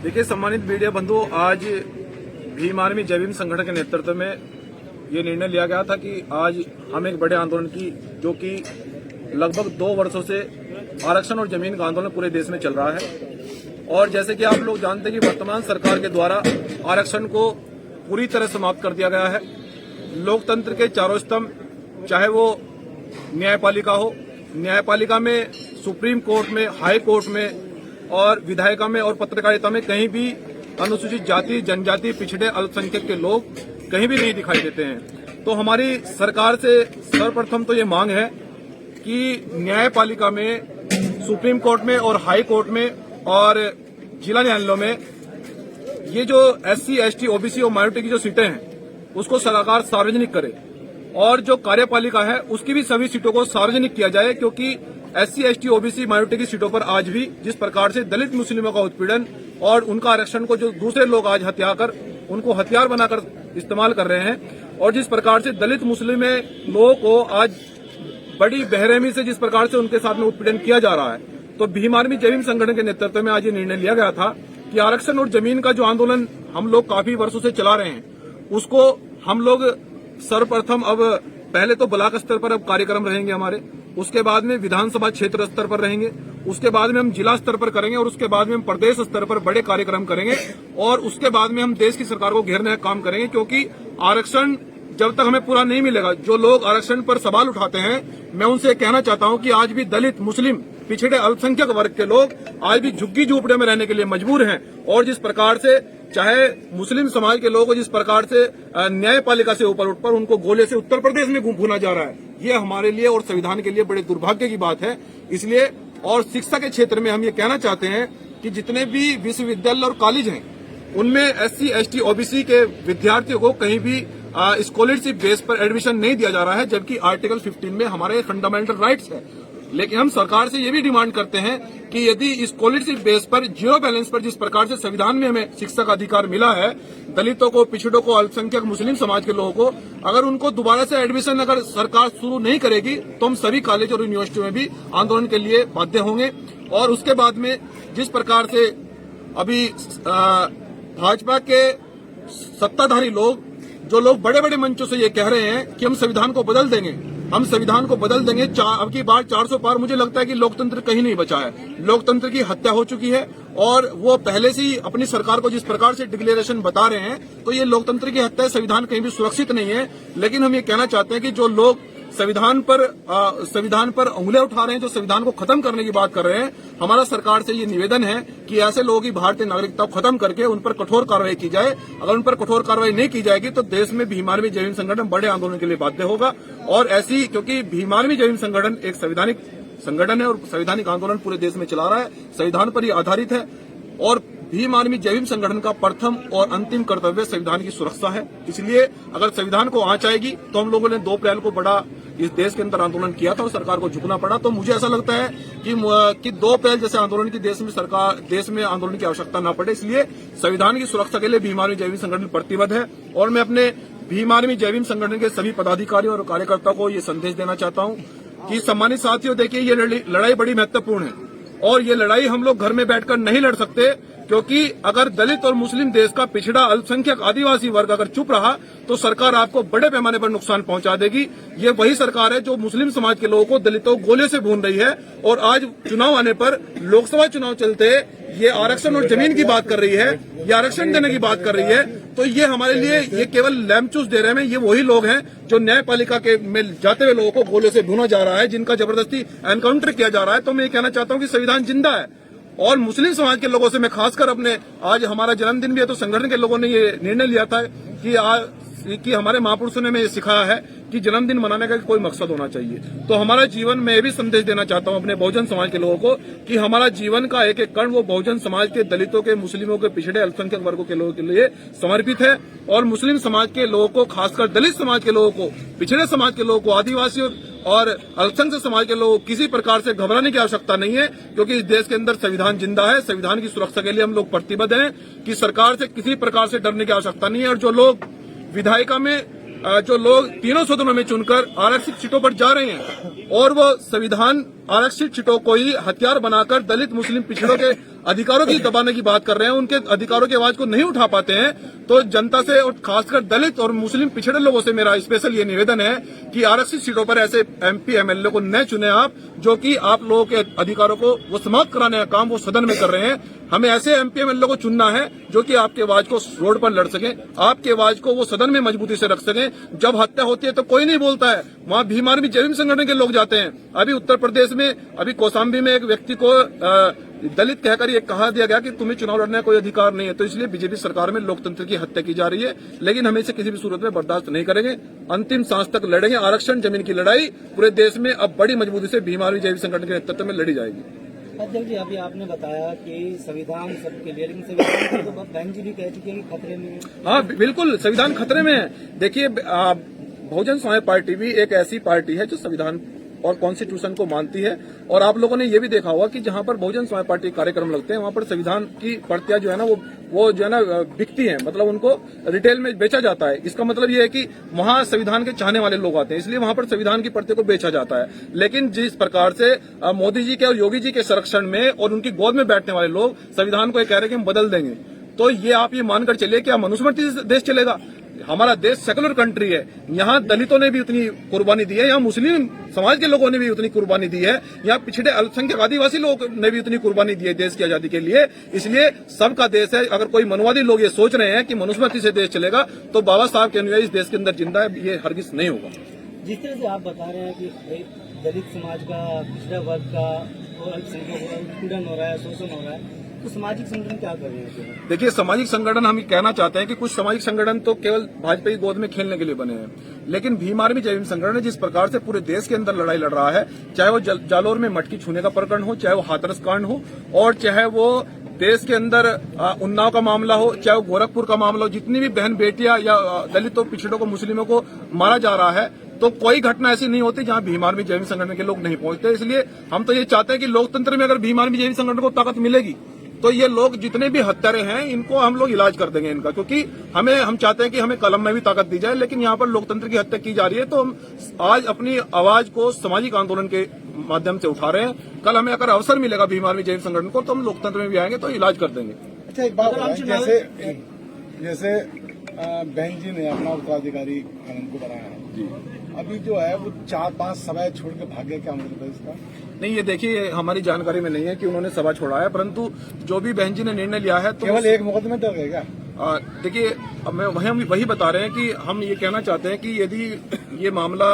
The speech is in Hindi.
देखिए सम्मानित मीडिया बंधु, आज भीम आर्मी जय भीम संगठन के नेतृत्व में ये निर्णय लिया गया था कि आज हम एक बड़े आंदोलन की, जो कि लगभग 2 वर्षों से आरक्षण और जमीन का आंदोलन पूरे देश में चल रहा है। और जैसे कि आप लोग जानते हैं कि वर्तमान सरकार के द्वारा आरक्षण को पूरी तरह समाप्त कर दिया गया है। लोकतंत्र के चारों स्तंभ, चाहे वो न्यायपालिका हो, न्यायपालिका में, सुप्रीम कोर्ट में, हाई कोर्ट में और विधायिका में और पत्रकारिता में कहीं भी अनुसूचित जाति, जनजाति, पिछड़े, अल्पसंख्यक के लोग कहीं भी नहीं दिखाई देते हैं। तो हमारी सरकार से सर्वप्रथम तो ये मांग है कि न्यायपालिका में, सुप्रीम कोर्ट में और हाई कोर्ट में और जिला न्यायालयों में ये जो SC, ST, OBC और माइनॉरिटी की जो सीटें हैं उसको सरकार सार्वजनिक करे और जो कार्यपालिका है उसकी भी सभी सीटों को सार्वजनिक किया जाए, क्योंकि SC, ST, OBC, माइनॉरिटी की सीटों पर आज भी जिस प्रकार से दलित मुस्लिमों का उत्पीड़न और उनका आरक्षण को जो दूसरे लोग आज उनको हथियार बनाकर इस्तेमाल कर रहे हैं, और जिस प्रकार से दलित मुस्लिम लोगों को आज बड़ी बेरहमी से जिस प्रकार से उनके साथ में उत्पीड़न किया जा रहा है, तो भीम आर्मी जय भीम संगठन के नेतृत्व में आज ये निर्णय लिया गया था कि आरक्षण और जमीन का जो आंदोलन हम लोग काफी वर्षों से चला रहे हैं उसको हम लोग सर्वप्रथम अब पहले तो ब्लॉक स्तर पर अब कार्यक्रम रहेंगे हमारे, उसके बाद में विधानसभा क्षेत्र स्तर पर रहेंगे, उसके बाद में हम जिला स्तर पर करेंगे और उसके बाद में हम प्रदेश स्तर पर बड़े कार्यक्रम करेंगे और उसके बाद में हम देश की सरकार को घेरने का काम करेंगे। क्योंकि आरक्षण जब तक हमें पूरा नहीं मिलेगा, जो लोग आरक्षण पर सवाल उठाते हैं, मैं उनसे कहना चाहता हूं कि आज भी दलित, मुस्लिम, पिछड़े, अल्पसंख्यक वर्ग के लोग आज भी झुग्गी झोपड़ियों में रहने के लिए मजबूर हैं। और जिस प्रकार से चाहे मुस्लिम समाज के लोगों को जिस प्रकार से न्यायपालिका से ऊपर उठकर उनको गोले से उत्तर प्रदेश में भूना जा रहा है, ये हमारे लिए और संविधान के लिए बड़े दुर्भाग्य की बात है। इसलिए और शिक्षा के क्षेत्र में हम ये कहना चाहते हैं कि जितने भी विश्वविद्यालय और कॉलेज हैं उनमें SC, ST, OBC के विद्यार्थियों को कहीं भी स्कॉलरशिप बेस पर एडमिशन नहीं दिया जा रहा है, जबकि आर्टिकल 15 में हमारे फंडामेंटल राइट्स है। लेकिन हम सरकार से ये भी डिमांड करते हैं कि यदि स्कॉलरशिप बेस पर, जीरो बैलेंस पर जिस प्रकार से संविधान में हमें शिक्षा का अधिकार मिला है, दलितों को, पिछड़ों को, अल्पसंख्यक मुस्लिम समाज के लोगों को अगर उनको दोबारा से एडमिशन अगर सरकार शुरू नहीं करेगी तो हम सभी कॉलेज और यूनिवर्सिटी में भी आंदोलन के लिए बाध्य होंगे। और उसके बाद में जिस प्रकार से अभी भाजपा के सत्ताधारी लोग, जो लोग बड़े बड़े मंचों से ये कह रहे हैं कि हम संविधान को बदल देंगे, हम संविधान को बदल देंगे, अब की बार 400 पार, मुझे लगता है कि लोकतंत्र कहीं नहीं बचा है। लोकतंत्र की हत्या हो चुकी है और वो पहले से ही अपनी सरकार को जिस प्रकार से डिक्लेरेशन बता रहे हैं, तो ये लोकतंत्र की हत्या है। संविधान कहीं भी सुरक्षित नहीं है। लेकिन हम ये कहना चाहते हैं कि जो लोग संविधान पर उंगलियां उठा रहे हैं, जो संविधान को खत्म करने की बात कर रहे हैं, हमारा सरकार से ये निवेदन है कि ऐसे लोगों की भारतीय नागरिकता खत्म करके उन पर कठोर कार्रवाई की जाए। अगर उन पर कठोर कार्रवाई नहीं की जाएगी तो देश में भीम आर्मी जय भीम संगठन बड़े आंदोलन के लिए बाध्य होगा। और ऐसी, क्योंकि भीम आर्मी जय भीम संगठन एक संवैधानिक संगठन है और संवैधानिक आंदोलन पूरे देश में चला रहा है, संविधान पर ही आधारित है। और भीम आर्मी जय भीम संगठन का प्रथम और अंतिम कर्तव्य संविधान की सुरक्षा है। इसलिए अगर संविधान को आंच आएगी तो हम लोगों ने 2 अप्रैल को बड़ा इस देश के अंदर आंदोलन किया था और सरकार को झुकना पड़ा। तो मुझे ऐसा लगता है कि 2 अप्रैल जैसे आंदोलन की देश में आंदोलन की आवश्यकता न पड़े, इसलिए संविधान की सुरक्षा के लिए भीम आर्मी जय भीम संगठन प्रतिबद्ध है। और मैं अपने भीम आर्मी जय भीम संगठन के सभी पदाधिकारियों और कार्यकर्ताओं को ये संदेश देना चाहता हूं कि सम्मानित साथियों, देखिए ये लड़ाई बड़ी महत्वपूर्ण है और ये लड़ाई हम लोग घर में बैठकर नहीं लड़ सकते, क्योंकि अगर दलित और मुस्लिम देश का पिछड़ा, अल्पसंख्यक, आदिवासी वर्ग अगर चुप रहा तो सरकार आपको बड़े पैमाने पर नुकसान पहुंचा देगी। ये वही सरकार है जो मुस्लिम समाज के लोगों को, दलितों को गोले से भून रही है और आज चुनाव आने पर, लोकसभा चुनाव चलते ये आरक्षण और जमीन की बात कर रही है, ये आरक्षण देने की बात कर रही है। तो ये हमारे लिए ये केवल लैमचूस दे रहे हैं। ये वही लोग हैं जो न्यायपालिका के में जाते हुए लोगों को गोले से भूना जा रहा है, जिनका जबरदस्ती एनकाउंटर किया जा रहा है। तो मैं ये कहना चाहता हूं कि संविधान जिंदा है। और मुस्लिम समाज के लोगों से मैं खासकर अपने, आज हमारा जन्मदिन भी है तो संगठन के लोगों ने ये निर्णय लिया था कि हमारे महापुरुषों ने हमें ये सिखाया है कि जन्मदिन मनाने का कोई मकसद होना चाहिए। तो हमारा जीवन में भी संदेश देना चाहता हूं अपने बहुजन समाज के लोगों को कि हमारा जीवन का एक एक कण वो बहुजन समाज के, दलितों के, मुस्लिमों के, पिछड़े, अल्पसंख्यक वर्गों के लोगों के लिए समर्पित है। और मुस्लिम समाज के लोगों को, खासकर दलित समाज के लोगों को, पिछड़े समाज के लोगों को, आदिवासी और अल्पसंख्यक समाज के लोगों को किसी प्रकार से घबराने की आवश्यकता नहीं है, क्योंकि इस देश के अंदर संविधान जिंदा है। संविधान की सुरक्षा के लिए हम लोग प्रतिबद्ध हैं कि सरकार से किसी प्रकार से डरने की आवश्यकता नहीं है। और जो लोग विधायिका में, जो लोग तीनों सदनों में चुनकर आरक्षित सीटों पर जा रहे हैं और वो संविधान आरक्षित सीटों को ही हथियार बनाकर दलित, मुस्लिम, पिछड़ों के, अधिकारों की दबाने की बात कर रहे हैं, उनके अधिकारों की आवाज को नहीं उठा पाते हैं, तो जनता से और खासकर दलित और मुस्लिम पिछड़े लोगों से मेरा स्पेशल ये निवेदन है कि आरक्षित सीटों पर ऐसे एमपी एमएलए को न चुने आप, जो कि आप लोगों के अधिकारों को वो समाप्त कराने का काम वो सदन में कर रहे हैं। हमें ऐसे एमपी एमएलए को चुनना है जो कि आपकी आवाज को रोड पर लड़ सके, आपकी आवाज को वो सदन में मजबूती से रख सके। जब हत्या होती है तो कोई नहीं बोलता है, वहां भीम आर्मी जय भीम संगठन के लोग जाते हैं। अभी उत्तर प्रदेश में अभी कौशाम्बी में एक व्यक्ति को दलित कहकर ये कहा दिया गया कि तुम्हें चुनाव लड़ने का कोई अधिकार नहीं है। तो इसलिए बीजेपी सरकार में लोकतंत्र की हत्या की जा रही है, लेकिन हम इसे किसी भी सूरत में बर्दाश्त नहीं करेंगे। अंतिम सांस तक लड़ेंगे। आरक्षण जमीन की लड़ाई पूरे देश में अब बड़ी मजबूती से भीम आर्मी जय भीम संगठन के नेतृत्व में लड़ी जाएगी। अध्यक्ष जी, अभी आपने बताया कि संविधान सबके लिए, लेकिन संविधान तो बहन जी भी कह चुके हैं कि खतरे में है। हाँ बिल्कुल, संविधान खतरे में है। देखिए, बहुजन समाज पार्टी भी एक ऐसी पार्टी है जो संविधान और कॉन्स्टिट्यूशन को मानती है, और आप लोगों ने ये भी देखा होगा कि जहां पर बहुजन समाज पार्टी कार्यक्रम लगते हैं वहां पर संविधान की प्रतियां जो है ना वो जो है ना बिकती हैं, मतलब उनको रिटेल में बेचा जाता है। इसका मतलब ये है कि वहां संविधान के चाहने वाले लोग आते हैं, इसलिए वहां पर संविधान की प्रति को बेचा जाता है। लेकिन जिस प्रकार से मोदी जी के और योगी जी के संरक्षण में और उनकी गोद में बैठने वाले लोग संविधान को ये कह रहे हैं कि हम बदल देंगे, तो ये आप ये मानकर चलिए कि मनुस्मृति से देश चलेगा। हमारा देश सेकुलर कंट्री है, यहाँ दलितों ने भी उतनी कुर्बानी दी है, यहाँ मुस्लिम समाज के लोगों ने भी उतनी कुर्बानी दी है, यहाँ पिछड़े अल्पसंख्यक आदिवासी लोगों ने भी उतनी कुर्बानी दी है देश की आजादी के लिए। इसलिए सबका देश है। अगर कोई मनवादी लोग ये सोच रहे हैं कि मनुस्मृति से देश चलेगा, तो बाबा साहब के अनुयायी इस देश के अंदर जिंदा है, ये हरगिज नहीं होगा। जिस तरह से आप बता रहे हैं कि दलित समाज का, पिछड़ा वर्ग का और अल्पसंख्यक का उत्पीड़न हो रहा है, शोषण हो रहा है, तो सामाजिक संगठन क्या कर रहे हैं? देखिए, सामाजिक संगठन हम कहना चाहते हैं कि कुछ सामाजिक संगठन तो केवल भाजपा की गोद में खेलने के लिए बने हैं, लेकिन भीम आर्मी जय भीम संगठन जिस प्रकार से पूरे देश के अंदर लड़ाई लड़ रहा है, चाहे वो जालोर में मटकी छूने का प्रकरण हो, चाहे वो हाथरस कांड हो, और चाहे वो देश के अंदर उन्नाव का मामला हो, चाहे वो गोरखपुर का मामला हो, जितनी भी बहन बेटियां या दलितों, पिछड़ों को, मुस्लिमों को मारा जा रहा है, तो कोई घटना ऐसी नहीं होती जहां भीम आर्मी जय भीम संगठन के लोग नहीं पहुंचते। इसलिए हम तो ये चाहते हैं कि लोकतंत्र में अगर भीम आर्मी जय भीम संगठन को ताकत मिलेगी, तो ये लोग जितने भी हत्यारे हैं इनको हम लोग इलाज कर देंगे इनका, क्योंकि हम चाहते हैं कि हमें कलम में भी ताकत दी जाए, लेकिन यहाँ पर लोकतंत्र की हत्या की जा रही है। तो हम आज अपनी आवाज को सामाजिक आंदोलन के माध्यम से उठा रहे हैं। कल हमें अगर अवसर मिलेगा भीम आर्मी जय भीम संगठन को, तो हम लोकतंत्र में भी आएंगे, तो इलाज कर देंगे। अच्छा, एक बात जैसे बहन जी ने अपना उत्तराधिकारी कानून को बनाया है जी, अभी जो है वो 4-5 सभाएं छोड़ के भागे, क्या मतलब है इसका? नहीं, ये देखिए, हमारी जानकारी में नहीं है कि उन्होंने सभा छोड़ा है, परंतु जो भी बहन जी ने निर्णय लिया है, तो केवल एक मुकदमे तक है क्या? देखिए, हम वही बता रहे हैं कि हम ये कहना चाहते हैं कि यदि ये मामला